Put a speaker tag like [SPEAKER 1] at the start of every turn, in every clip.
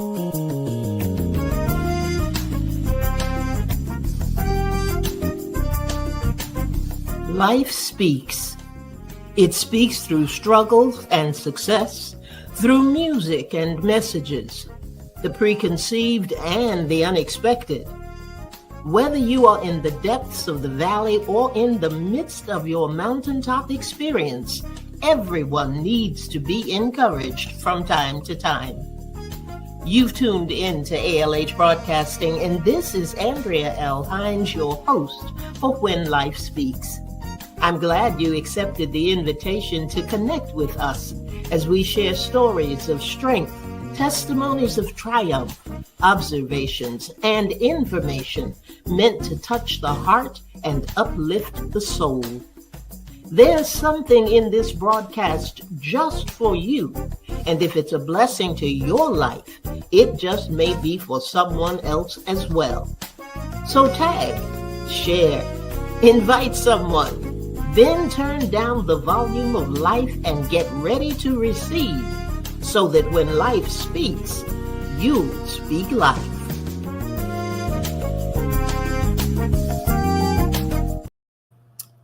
[SPEAKER 1] Life speaks. It speaks through struggles and success, through music and messages, the preconceived and the unexpected. Whether you are in the depths of the valley or in the midst of your mountaintop experience, everyone needs to be encouraged from time to time. You've tuned in to ALH Broadcasting, and this is Andrea L. Hines, your host for When Life Speaks. I'm glad you accepted the invitation to connect with us as we share stories of strength, testimonies of triumph, observations, and information meant to touch the heart and uplift the soul. There's something in this broadcast just for you, and if it's a blessing to your life, it just may be for someone else as well. So tag, share, invite someone, then turn down the volume of life and get ready to receive, so that when life speaks, you'll speak life.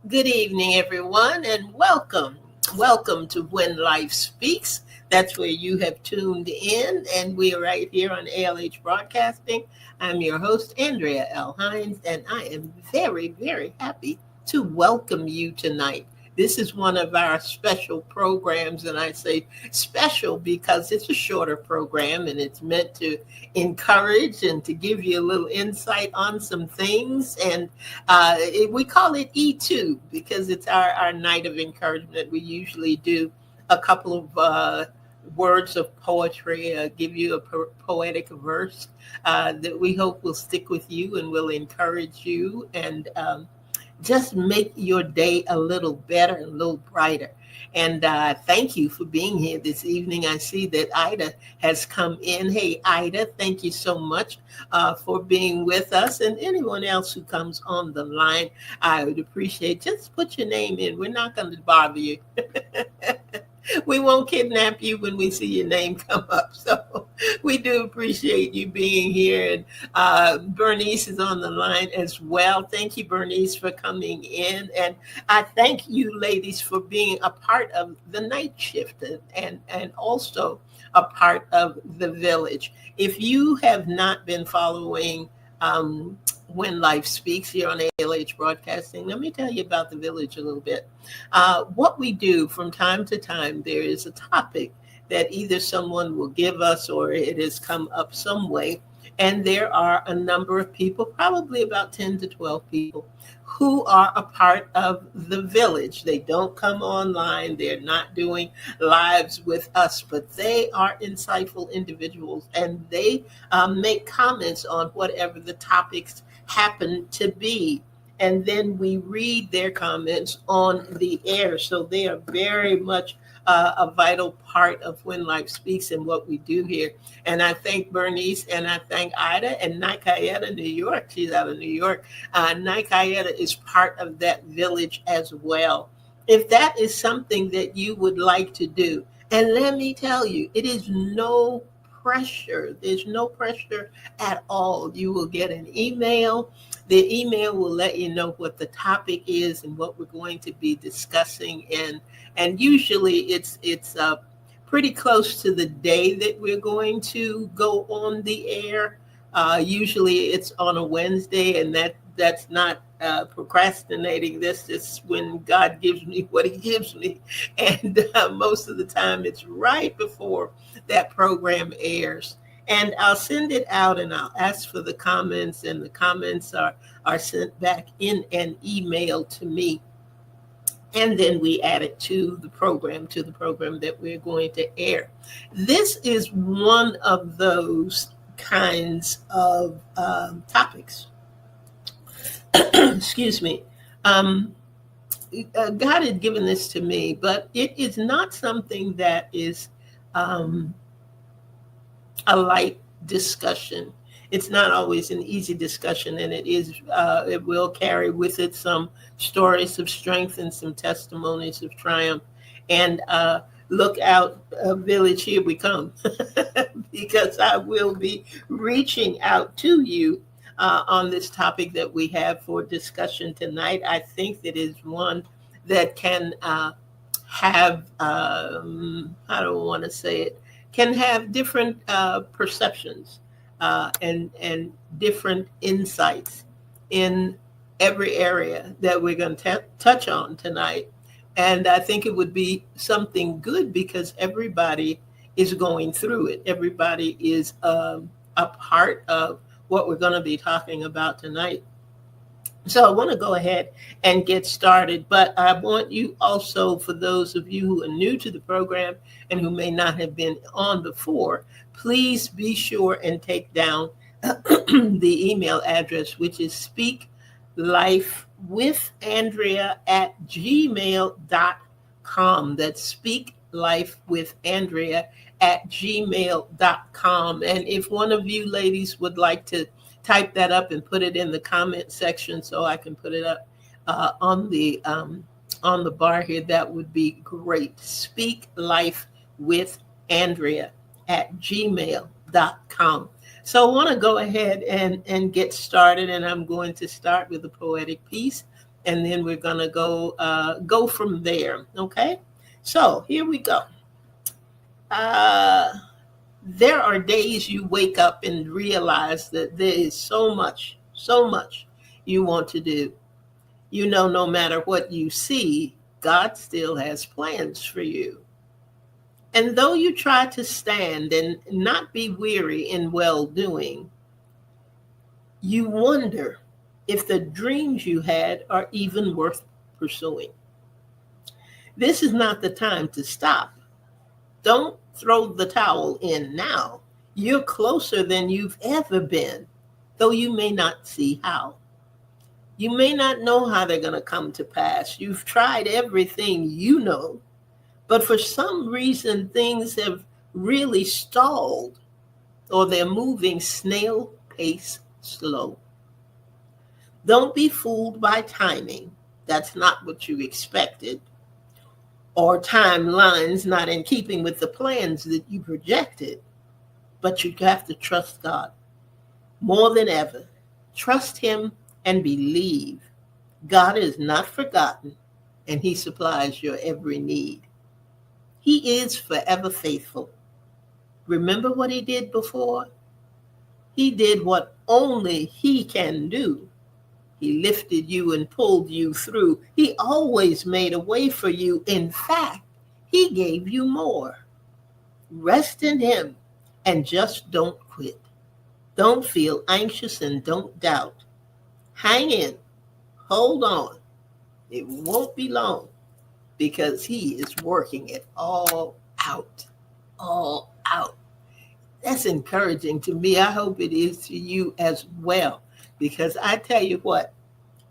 [SPEAKER 1] Good evening, everyone, and welcome. Welcome to When Life Speaks. That's where you have tuned in, and we are right here on ALH Broadcasting. I'm your host, Andrea L. Hines, and I am very, very happy to welcome you tonight. This is one of our special programs, and I say special because it's a shorter program and it's meant to encourage and to give you a little insight on some things. And we call it E2 because it's our night of encouragement. We usually do a couple of words of poetry, give you a poetic verse that we hope will stick with you and will encourage you and just make your day a little better, a little brighter. And thank you for being here this evening. I see that Ida has come in. Hey, Ida, thank you so much for being with us. And anyone else who comes on the line, I would appreciate, just put your name in. We're not going to bother you. We won't kidnap you when we see your name come up. So we do appreciate you being here. And Bernice is on the line as well. Thank you, Bernice, for coming in. And I thank you, ladies, for being a part of the night shift and also a part of the village. If you have not been following When Life Speaks here on ALH Broadcasting, let me tell you about the village a little bit. What we do from time to time, there is a topic that either someone will give us or it has come up some way. And there are a number of people, probably about 10 to 12 people, who are a part of the village. They don't come online. They're not doing lives with us, but they are insightful individuals, and they make comments on whatever the topics happen to be. And then we read their comments on the air. So they are very much a vital part of When Life Speaks and what we do here. And I thank Bernice and I thank Ida and Nikayetta, New York. She's out of New York. Nikayetta is part of that village as well. If that is something that you would like to do, and let me tell you, it is no pressure. There's no pressure at all. You will get an email. The email will let you know what the topic is and what we're going to be discussing. And usually it's pretty close to the day that we're going to go on the air. Usually it's on a Wednesday, and that's not procrastinating. This is when God gives me what he gives me. And most of the time it's right before that program airs. And I'll send it out and I'll ask for the comments, and the comments are sent back in an email to me. And then we add it to the program that we're going to air. This is one of those kinds of topics. Excuse me. God had given this to me, but it is not something that is a light discussion. It's not always an easy discussion, and it will carry with it some stories of strength and some testimonies of triumph. And look out, village, here we come, because I will be reaching out to you on this topic that we have for discussion tonight. I think that is one that can have, I don't want to say it, can have different perceptions and different insights in every area that we're going to touch on tonight. And I think it would be something good because everybody is going through it. Everybody is a part of what we're going to be talking about tonight. So I want to go ahead and get started, but I want you also, for those of you who are new to the program and who may not have been on before, please be sure and take down the email address, which is speaklifewithandrea@gmail.com. That's speaklifewithandrea@gmail.com. And if one of you ladies would like to type that up and put it in the comment section so I can put it up on the bar here, that would be great. Speak Life with Andrea at gmail.com. So I want to go ahead and get started, and I'm going to start with a poetic piece, and then we're going to go from there. Okay, so here we go. There are days you wake up and realize that there is so much you want to do. You know, no matter what you see, God still has plans for you. And though you try to stand and not be weary in well doing, you wonder if the dreams you had are even worth pursuing. This is not the time to stop. Don't throw the towel in now. You're closer than you've ever been, though you may not see how. You may not know how they're going to come to pass. You've tried everything you know, but for some reason things have really stalled, or they're moving snail pace slow. Don't be fooled by timing. That's not what you expected, or timelines not in keeping with the plans that you projected. But you have to trust God more than ever. Trust Him and believe. God is not forgotten, and He supplies your every need. He is forever faithful. Remember what He did before? He did what only He can do. He lifted you and pulled you through. He always made a way for you. In fact, He gave you more. Rest in Him and just don't quit. Don't feel anxious and don't doubt. Hang in. Hold on. It won't be long because He is working it all out. All out. That's encouraging to me. I hope it is to you as well. Because I tell you what,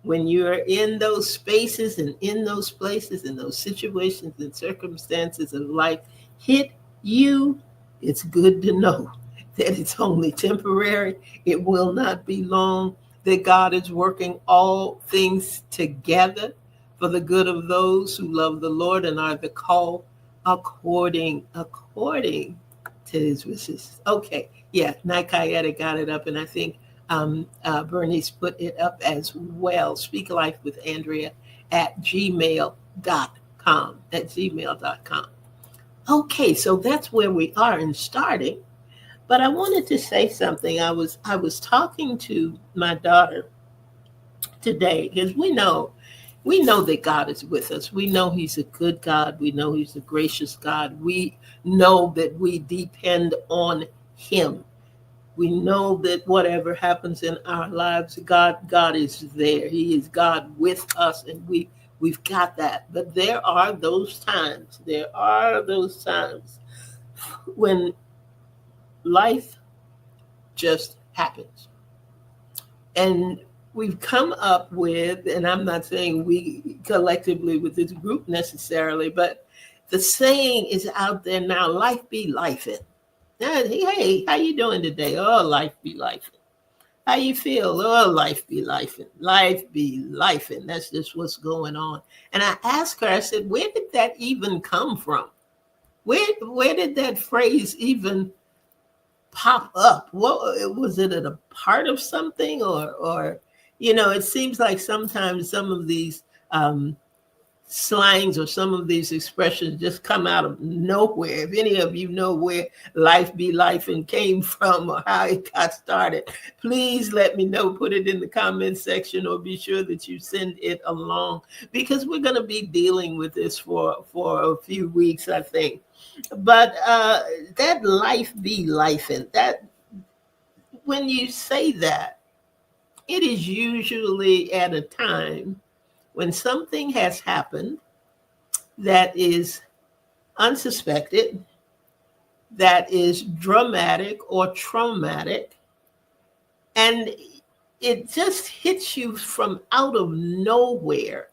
[SPEAKER 1] when you're in those spaces and in those places and those situations and circumstances of life hit you, it's good to know that it's only temporary. It will not be long, that God is working all things together for the good of those who love the Lord and are the called according to His wishes. Okay, yeah, Nikayeta got it up, and I think Bernice put it up as well. Speak Life with Andrea at gmail.com. At gmail.com. Okay, so that's where we are in starting. But I wanted to say something. I was talking to my daughter today because we know that God is with us. We know He's a good God. We know He's a gracious God. We know that we depend on Him. We know that whatever happens in our lives, God is there. He is God with us, and we've got that. But there are those times when life just happens. And we've come up with, and I'm not saying we collectively with this group necessarily, but the saying is out there now, life be lifing. Hey, how you doing today? Oh, life be lifing. How you feel? Oh, life be lifing. Life be lifing. That's just what's going on. And I asked her, I said, where did that even come from? Where did that phrase even pop up? What was it, at a part of something, or it seems like sometimes some of these slangs or some of these expressions just come out of nowhere. If any of you know where life be life and came from, or how it got started, please let me know. Put it in the comment section, or be sure that you send it along, because we're going to be dealing with this for a few weeks, I think. But that life be life, and that, when you say that, it is usually at a time when something has happened that is unsuspected, that is dramatic or traumatic, and it just hits you from out of nowhere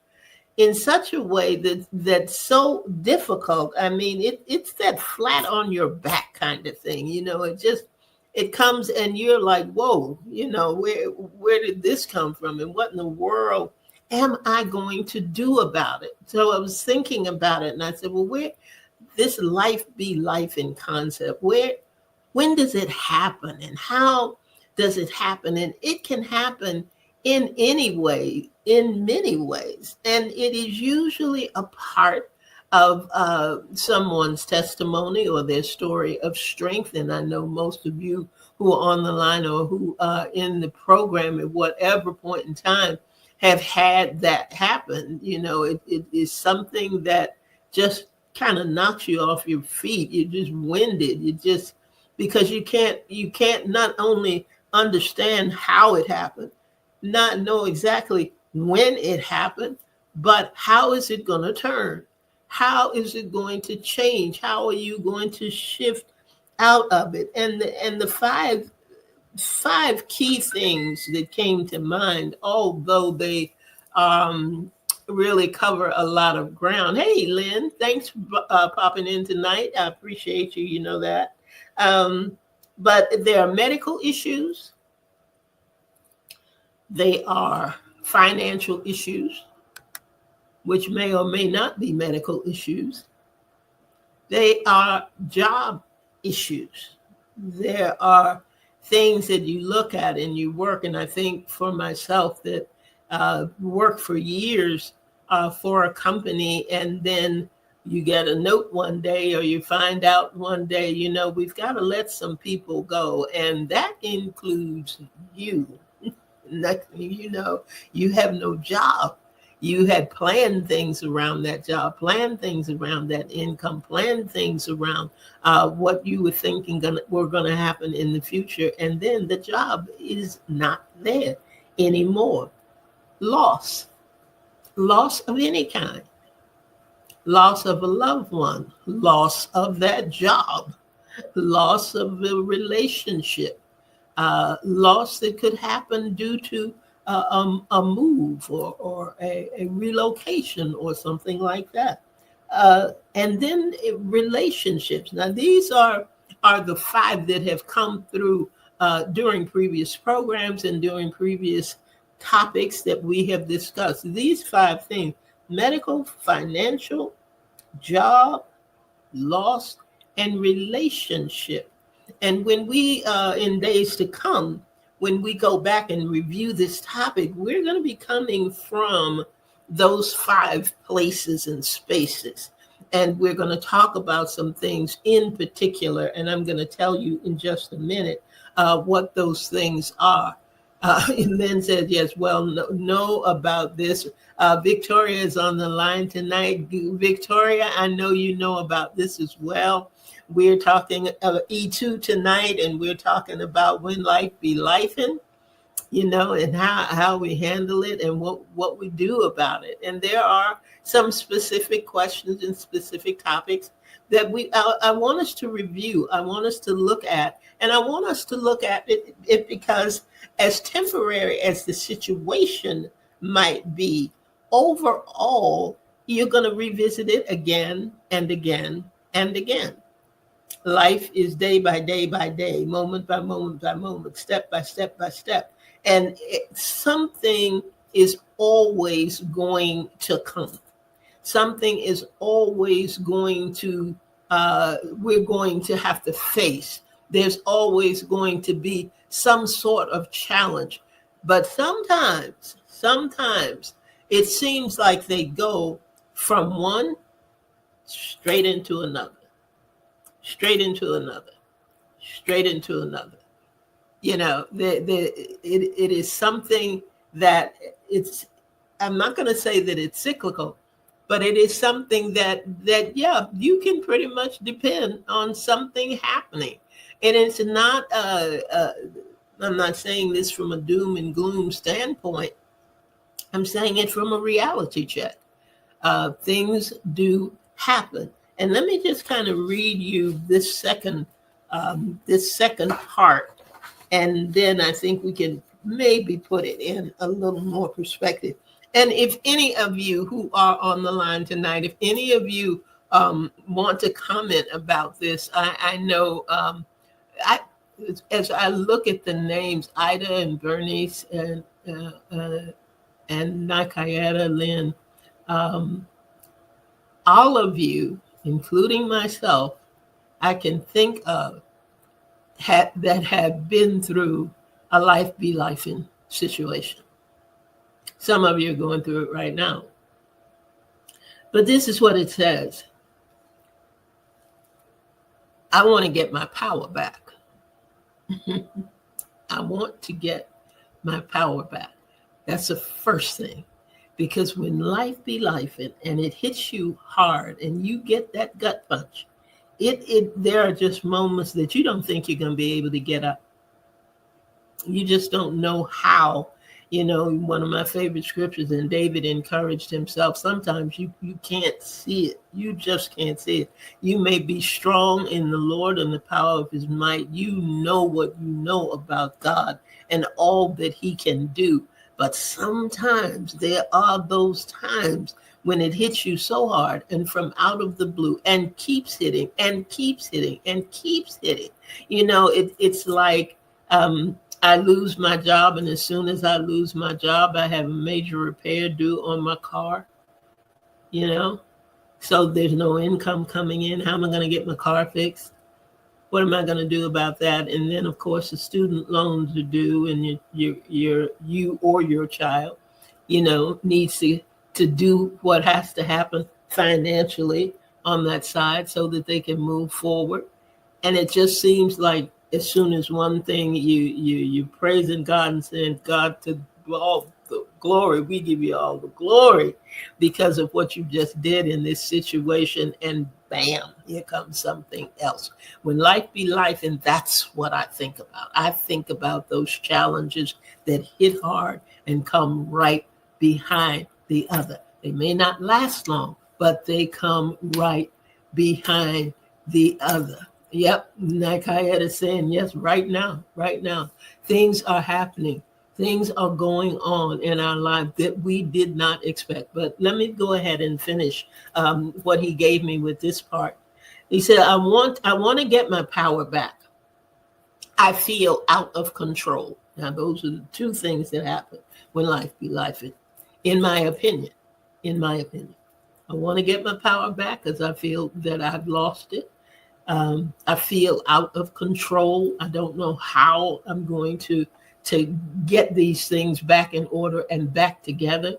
[SPEAKER 1] in such a way that's so difficult. I mean, it's that flat on your back kind of thing. It comes and you're like, whoa, where did this come from? And what in the world am I going to do about it? So I was thinking about it, and I said, well, where this life be life in concept, when does it happen, and how does it happen? And it can happen in any way, in many ways. And it is usually a part of someone's testimony or their story of strength. And I know most of you who are on the line, or who are in the program at whatever point in time, have had that happen. It is something that just kind of knocks you off your feet. You're just winded. Because you can't not only understand how it happened, not know exactly when it happened, but how is it going to turn? How is it going to change? How are you going to shift out of it? And the five key things that came to mind, although they really cover a lot of ground. Hey, Lynn, thanks for popping in tonight. I appreciate you. You know that. But there are medical issues. They are financial issues, which may or may not be medical issues. They are job issues. There are things that you look at and you work. And I think for myself that worked for years for a company, and then you get a note one day, or you find out one day, we've got to let some people go. And that includes you. Next thing you know, you have no job. You had planned things around that job, planned things around that income, planned things around what you were thinking were going to happen in the future. And then the job is not there anymore. Loss of any kind, loss of a loved one, loss of that job, loss of a relationship, loss that could happen due to a move, or a relocation, or something like that. And then relationships. Now, these are the five that have come through during previous programs and during previous topics that we have discussed. These five things: medical, financial, job, loss, and relationship. And when we, in days to come, when we go back and review this topic, we're going to be coming from those five places and spaces. And we're going to talk about some things in particular. And I'm going to tell you in just a minute what those things are. And then said, yes, well, know about this. Victoria is on the line tonight. Victoria, I know you know about this as well. We're talking E2 tonight, and we're talking about when life be lifing, and how we handle it and what we do about it. And there are some specific questions and specific topics that I want us to review. I want us to look at, and I want us to look at it because, as temporary as the situation might be, overall, you're going to revisit it again and again and again. Life is day by day by day, moment by moment by moment, step by step by step. And something is always going to come. Something is always going to we're going to have to face. There's always going to be some sort of challenge. But sometimes it seems like they go from one straight into another, straight into another, straight into another. It is something that it's, I'm not going to say that it's cyclical, but it is something that yeah, you can pretty much depend on something happening. And it's not, I'm not saying this from a doom and gloom standpoint. I'm saying it from a reality check. Things do happen. And let me just kind of read you this second part, and then I think we can maybe put it in a little more perspective. And if any of you who are on the line tonight, if any of you want to comment about this, I know I, as I look at the names, Ida and Bernice and Nakayeta Lynn, um, all of you, including myself, I can think of that have been through a life be life in situation. Some of you are going through it right now. But this is what it says. I want to get my power back. I want to get my power back. That's the first thing. Because when life be life and it hits you hard and you get that gut punch, there are just moments that you don't think you're going to be able to get up. You just don't know how. One of my favorite scriptures, and David encouraged himself, sometimes you can't see it. You just can't see it. You may be strong in the Lord and the power of his might. You know what you know about God and all that he can do. But sometimes there are those times when it hits you so hard and from out of the blue and keeps hitting and keeps hitting and keeps hitting. It's like, I lose my job, and as soon as I lose my job, I have a major repair due on my car, so there's no income coming in. How am I going to get my car fixed? What am I going to do about that? And then, of course, the student loans are due, and you or your child, needs to do what has to happen financially on that side so that they can move forward. And it just seems like as soon as one thing, you praising God and saying, God, to all the glory, we give you all the glory because of what you just did in this situation. And bam, here comes something else. When life be life, and that's what I think about. I think about those challenges that hit hard and come right behind the other. They may not last long, but they come right behind the other. Yep, Nakayet is saying, yes, right now, things are happening. Things are going on in our life that we did not expect. But let me go ahead and finish what he gave me with this part. He said, I want to get my power back. I feel out of control. Now, those are the two things that happen when life be life. In my opinion, I want to get my power back because I feel that I've lost it. I feel out of control. I don't know how I'm going to get these things back in order and back together.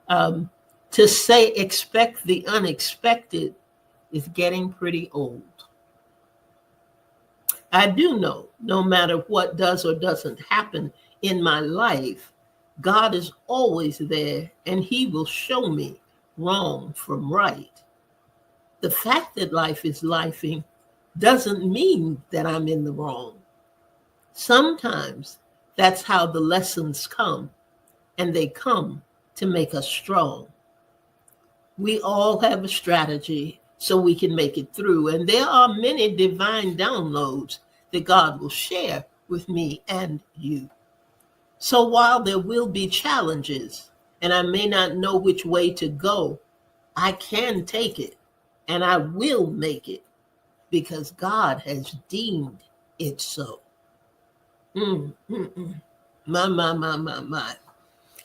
[SPEAKER 1] To say expect the unexpected is getting pretty old. I do know no matter what does or doesn't happen in my life, God is always there and he will show me wrong from right. The fact that life is lifing doesn't mean that I'm in the wrong. Sometimes that's how the lessons come, and they come to make us strong. We all have a strategy so we can make it through, and there are many divine downloads that God will share with me and you. So while there will be challenges, and I may not know which way to go, I can take it, and I will make it. Because God has deemed it so. My.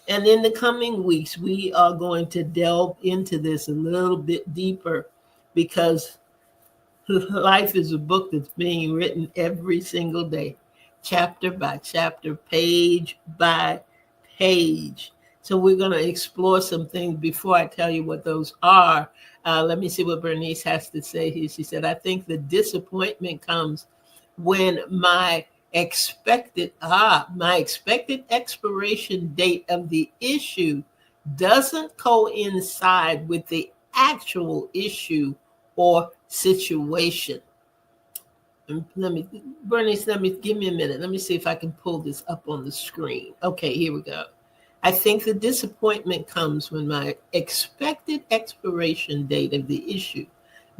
[SPEAKER 1] And in the coming weeks, we are going to delve into this a little bit deeper because Life is a book that's being written every single day, chapter by chapter, page by page. So we're going to explore some things before I tell you what those are. Let me see what Bernice has to say here. She said, I think the disappointment comes when my expected expiration date of the issue doesn't coincide with the actual issue or situation. Bernice, give me a minute. Let me see if I can pull this up on the screen. Okay, here we go. I think the disappointment comes when my expected expiration date of the issue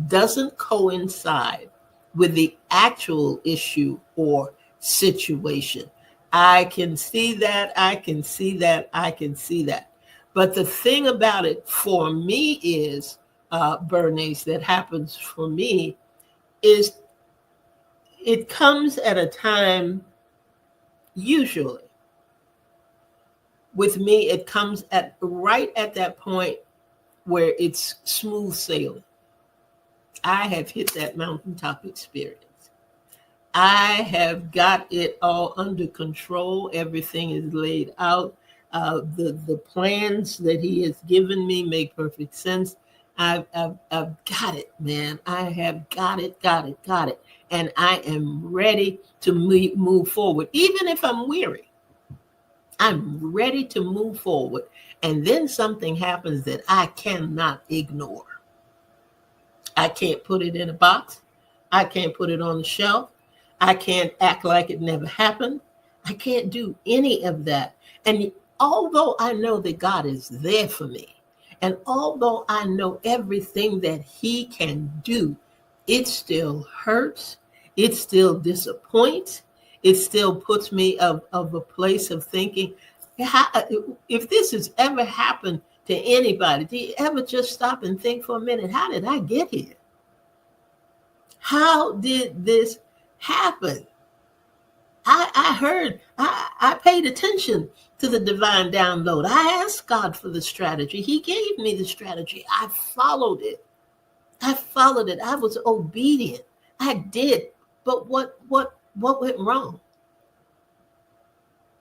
[SPEAKER 1] doesn't coincide with the actual issue or situation. I can see that. I can see that. I can see that. But the thing about it for me is, Bernice, that happens for me is it comes at a time, usually with me, it comes at right at that point where it's smooth sailing. I have hit that mountaintop experience. I have got it all under control. Everything is laid out. The plans that he has given me make perfect sense. I've got it, man. I have got it. And I am ready to move forward. Even if I'm weary, I'm ready to move forward. And then something happens that I cannot ignore. I can't put it in a box. I can't put it on the shelf. I can't act like it never happened. I can't do any of that. And although I know that God is there for me, and although I know everything that he can do, it still hurts. It still disappoints. It still puts me of a place of thinking, if this has ever happened to anybody, do you ever just stop and think for a minute, how did I get here? How did this happen? I paid attention to the divine download. I asked God for the strategy. He gave me the strategy. I followed it. I was obedient. I did. But what went wrong?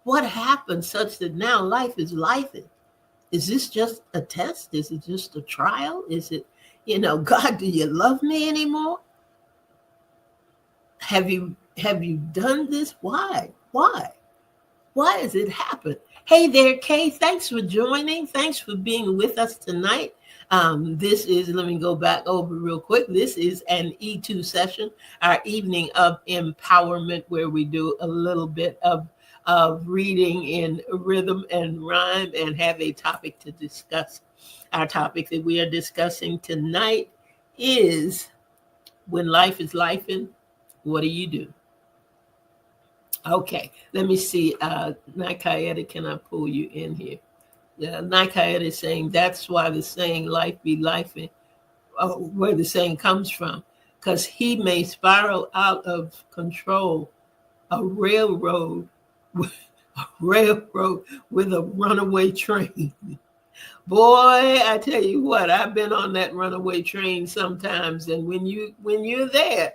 [SPEAKER 1] What happened such that now life is life? Is this just a test? Is it just a trial? Is it, God, do you love me anymore? Have you done this? Why has it happened? Hey there, Kay. Thanks for joining. Thanks for being with us tonight. This is, let me go back over real quick. This is an E2 session, our evening of empowerment, where we do a little bit of reading in rhythm and rhyme and have a topic to discuss. Our topic that we are discussing tonight is, when life is lifing, what do you do? Okay, let me see. Nikayeta, can I pull you in here? Nikayeta is saying that's why the saying life be lifing, where the saying comes from, because he may spiral out of control, a railroad with a runaway train. Boy, I tell you what, I've been on that runaway train sometimes, and when you're there,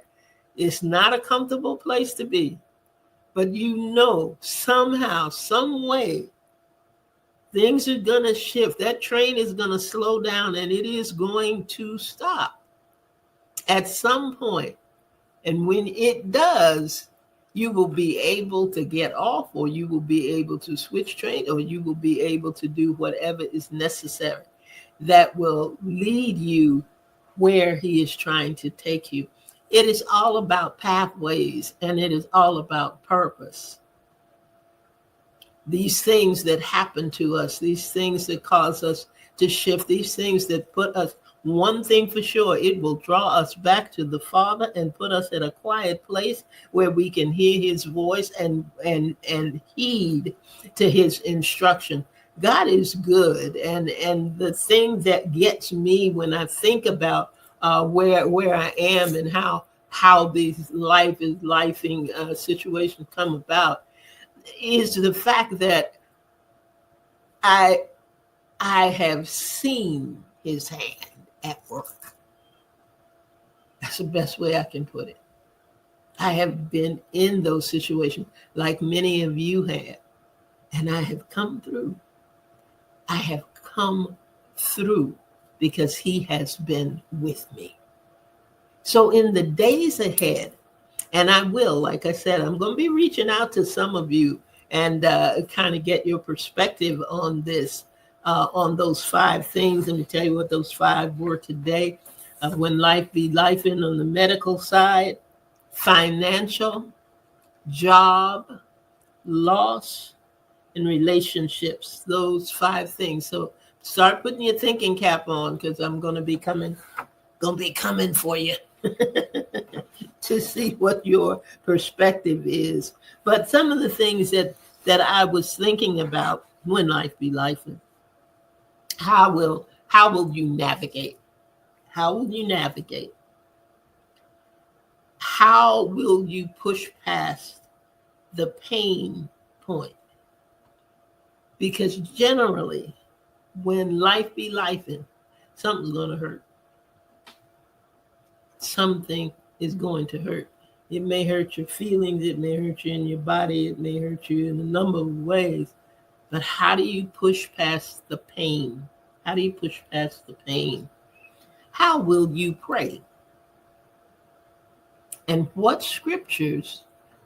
[SPEAKER 1] it's not a comfortable place to be. But somehow, some way, things are going to shift. That train is going to slow down, and it is going to stop at some point. And when it does, you will be able to get off, or you will be able to switch train, or you will be able to do whatever is necessary that will lead you where he is trying to take you. It is all about pathways, and it is all about purpose. These things that happen to us, these things that cause us to shift, these things that put us, one thing for sure, it will draw us back to the Father and put us in a quiet place where we can hear his voice and heed to his instruction. God is good. And the thing that gets me when I think about where I am and how these life is lifing situations come about is the fact that I have seen his hand at work. That's the best way I can put it. I have been in those situations like many of you have, and I have come through. I have come through because he has been with me. So in the days ahead, and I will, like I said, I'm going to be reaching out to some of you and kind of get your perspective on this, on those 5 things. Let me tell you what those 5 were today. When life be life in on the medical side, financial, job, loss, and relationships. Those 5 things. So start putting your thinking cap on because I'm going to be coming for you to see what your perspective is. But some of the things that I was thinking about when life be life, how will you navigate? How will you navigate? How will you push past the pain point? Because generally, when life be life, something's going to hurt. Something is going to hurt. It may hurt your feelings. It may hurt you in your body. It may hurt you in a number of ways. But how do you push past the pain? How do you push past the pain? How will you pray? And what scriptures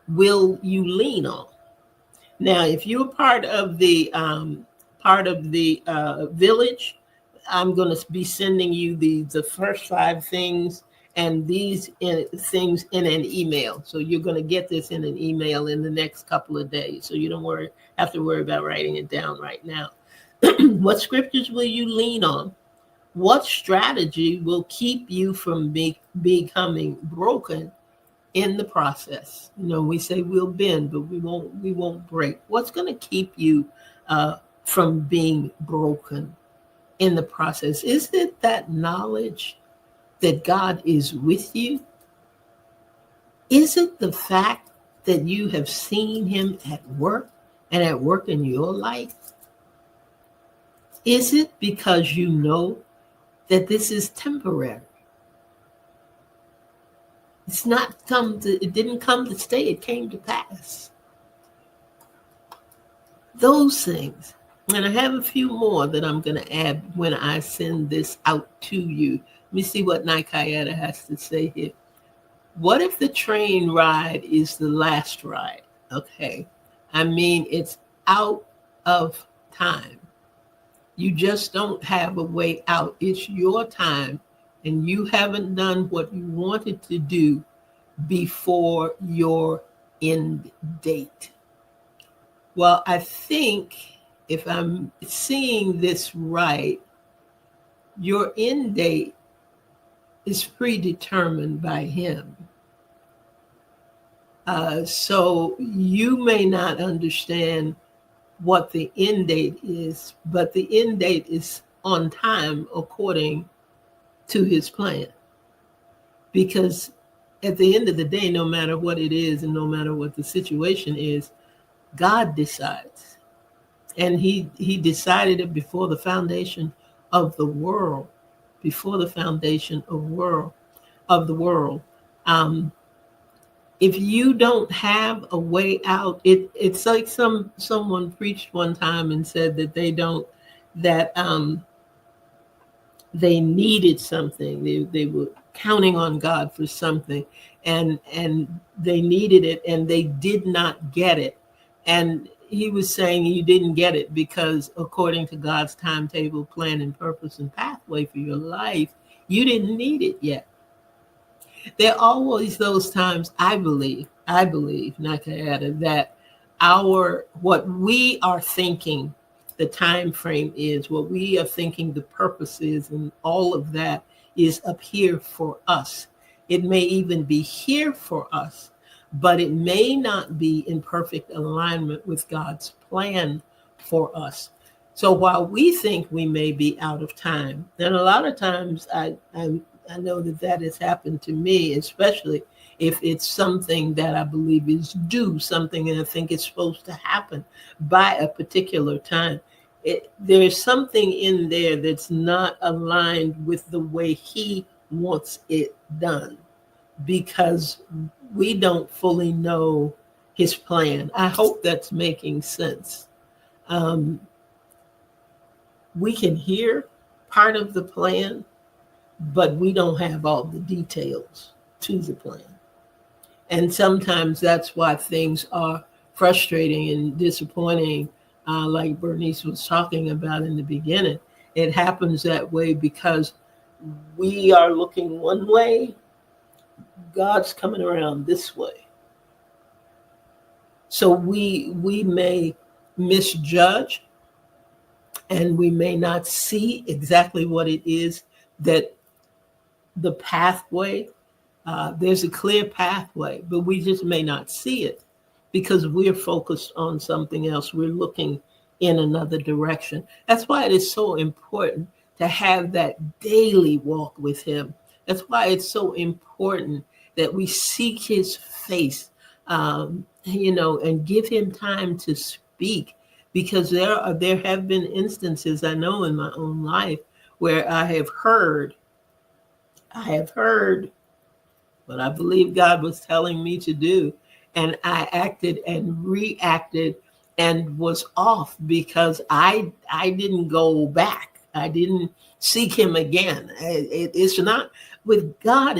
[SPEAKER 1] will you lean on? Now, if you're part of the village, I'm going to be sending you the first 5 things and these things in an email. So you're going to get this in an email in the next couple of days. So you don't have to worry about writing it down right now. What scriptures will you lean on? What strategy will keep you from becoming broken in the process? We say we'll bend, but we won't break. What's going to keep you from being broken in the process? Is it that knowledge that God is with you? Is it the fact that you have seen him at work and at work in your life? Is it because you know that this is temporary? It didn't come to stay, it came to pass. Those things. And I have a few more that I'm going to add when I send this out to you. Let me see what Nikayeta has to say here. What if the train ride is the last ride? Okay. I mean, it's out of time. You just don't have a way out. It's your time, and you haven't done what you wanted to do before your end date. Well, I think if I'm seeing this right, your end date is predetermined by him. So you may not understand what the end date is, but the end date is on time according to his plan. Because at the end of the day, no matter what it is and no matter what the situation is, God decides. And he decided it before the foundation of the world, before the foundation of the world. If you don't have a way out, it's like someone preached one time and said that they needed something. They were counting on God for something, and they needed it, and they did not get it. And he was saying you didn't get it because according to God's timetable, plan, and purpose and pathway for your life, you didn't need it yet. There are always those times, I believe, Nakayata, that what we are thinking the time frame is, what we are thinking the purpose is, and all of that is up here for us. It may even be here for us, but it may not be in perfect alignment with God's plan for us. So while we think we may be out of time, and a lot of times I know that has happened to me, especially if it's something that I believe is due, something that I think is supposed to happen by a particular time. There's something in there that's not aligned with the way he wants it done. because we don't fully know his plan. I hope that's making sense. Um, we can hear part of the plan, but we don't have all the details to the plan. And sometimes that's why things are frustrating and disappointing, like Bernice was talking about in the beginning. It happens that way because we are looking one way, God's coming around this way. So we may misjudge, and we may not see exactly what it is that the pathway, there's a clear pathway, but we just may not see it because we're focused on something else. We're looking in another direction. That's why it is so important to have that daily walk with him. That's why it's so important that we seek his face, and give him time to speak, because there have been instances I know in my own life where I have heard what I believe God was telling me to do, and I acted and reacted and was off because I didn't go back. I didn't seek him again. It's not with God.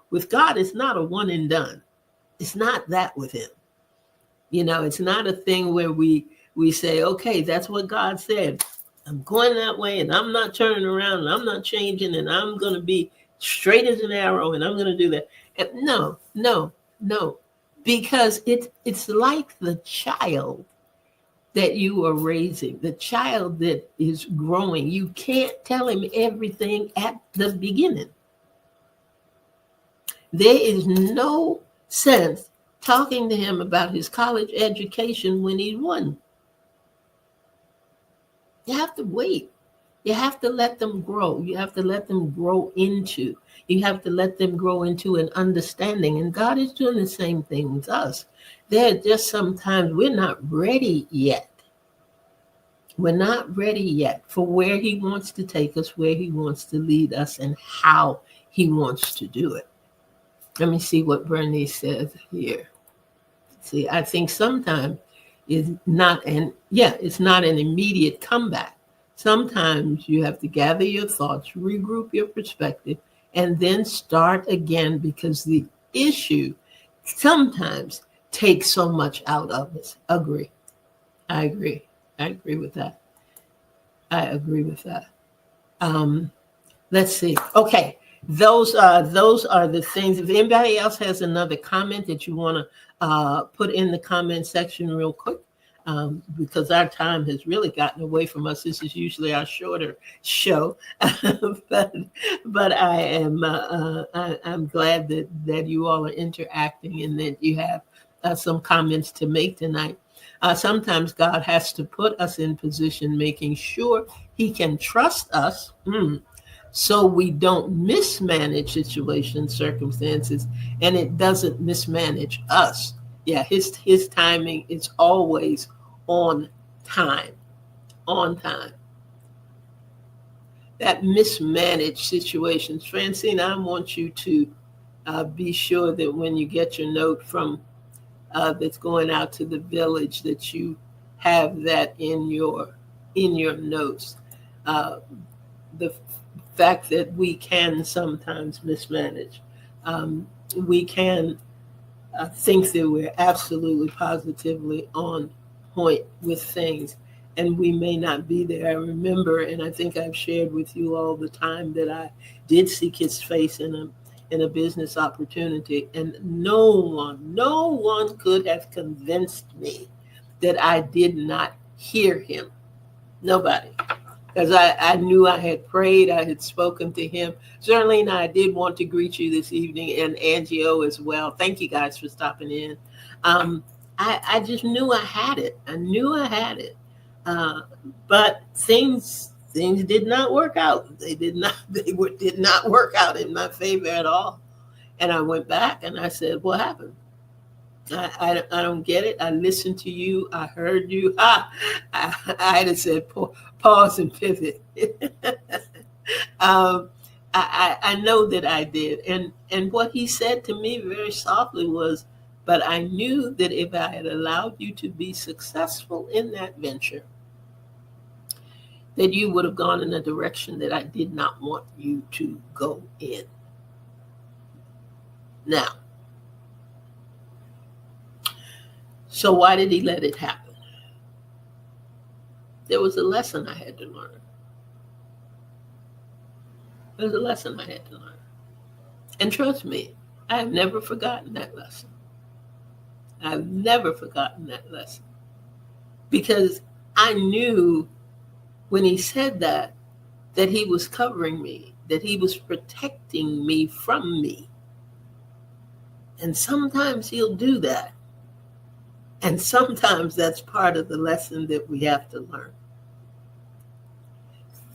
[SPEAKER 1] With God, it's not a one and done. It's not that with him. It's not a thing where we say, okay, that's what God said. I'm going that way, and I'm not turning around, and I'm not changing, and I'm going to be straight as an arrow, and I'm going to do that. And no, no, no, because it's like the child that you are raising, the child that is growing. You can't tell him everything at the beginning. There is no sense talking to him about his college education when he's one. You have to wait. You have to let them grow. You have to let them grow into. You have to let them grow into an understanding. And God is doing the same thing with us. There are just sometimes we're not ready yet. We're not ready yet for where he wants to take us, where he wants to lead us, and how he wants to do it. Let me see what Bernice says here. See, I think sometimes it's not an immediate comeback. Sometimes you have to gather your thoughts, regroup your perspective, and then start again, because the issue sometimes takes so much out of us. I agree with that. Let's see. Okay. Those are the things. If anybody else has another comment that you want to put in the comment section real quick, because our time has really gotten away from us. This is usually our shorter show, but I'm glad that you all are interacting and that you have some comments to make tonight. Sometimes God has to put us in position, making sure he can trust us. So we don't mismanage situations, circumstances, and it doesn't mismanage us. Yeah, his timing is always on time. That mismanaged situations. Francine, I want you to be sure that when you get your note from that's going out to the village, that you have that in your notes. The fact that we can sometimes mismanage. We can think that we're absolutely positively on point with things, and we may not be there. I remember, and I think I've shared with you all the time, that I did seek his face in a business opportunity, and no one could have convinced me that I did not hear him. Nobody. Because I knew I had prayed, I had spoken to him. Certainly, and I did want to greet you this evening, and Angie O as well. Thank you guys for stopping in. I just knew I had it. But things did not work out. They did not work out in my favor at all. And I went back and I said, what happened? I don't get it. I listened to you. I heard you. I had said pause and pivot. I know that I did. And what he said to me very softly was, but I knew that if I had allowed you to be successful in that venture, that you would have gone in a direction that I did not want you to go in. Now, so why did he let it happen? There was a lesson I had to learn. There was a lesson I had to learn. And trust me, I have never forgotten that lesson. I've never forgotten that lesson. Because I knew when he said that he was covering me, that he was protecting me from me. And sometimes he'll do that. And sometimes that's part of the lesson that we have to learn.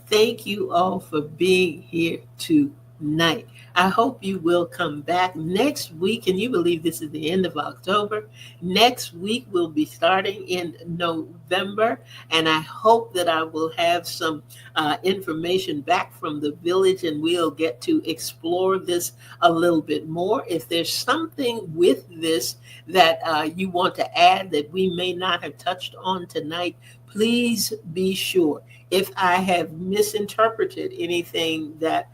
[SPEAKER 1] Thank you all for being here tonight. I hope you will come back next week. Can you believe this is the end of October? Next week we'll be starting in November, and I hope that I will have some information back from the village, and we'll get to explore this a little bit more. If there's something with this that you want to add that we may not have touched on tonight, please be sure. If I have misinterpreted anything that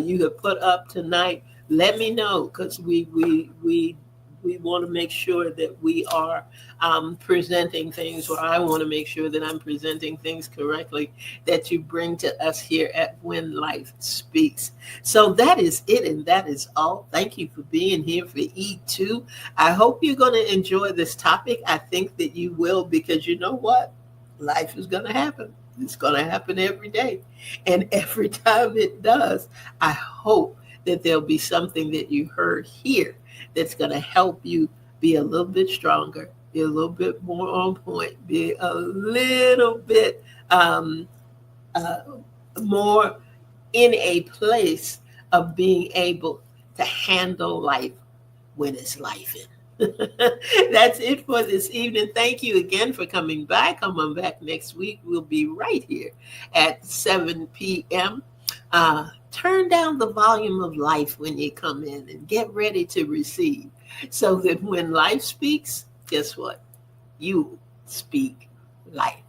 [SPEAKER 1] you have put up tonight, let me know, because we want to make sure that we are presenting things, or I want to make sure that I'm presenting things correctly that you bring to us here at When Life Speaks. So that is it, and that is all. Thank you for being here for E2. I hope you're going to enjoy this topic. I think that you will, because you know what? Life is going to happen. It's going to happen every day. And every time it does, I hope that there'll be something that you heard here that's going to help you be a little bit stronger, be a little bit more on point, be a little bit more in a place of being able to handle life when it's life in. That's it for this evening. Thank you again for coming by. Come on back next week. We'll be right here at 7 p.m. Turn down the volume of life when you come in and get ready to receive, so that when life speaks, guess what? You speak life.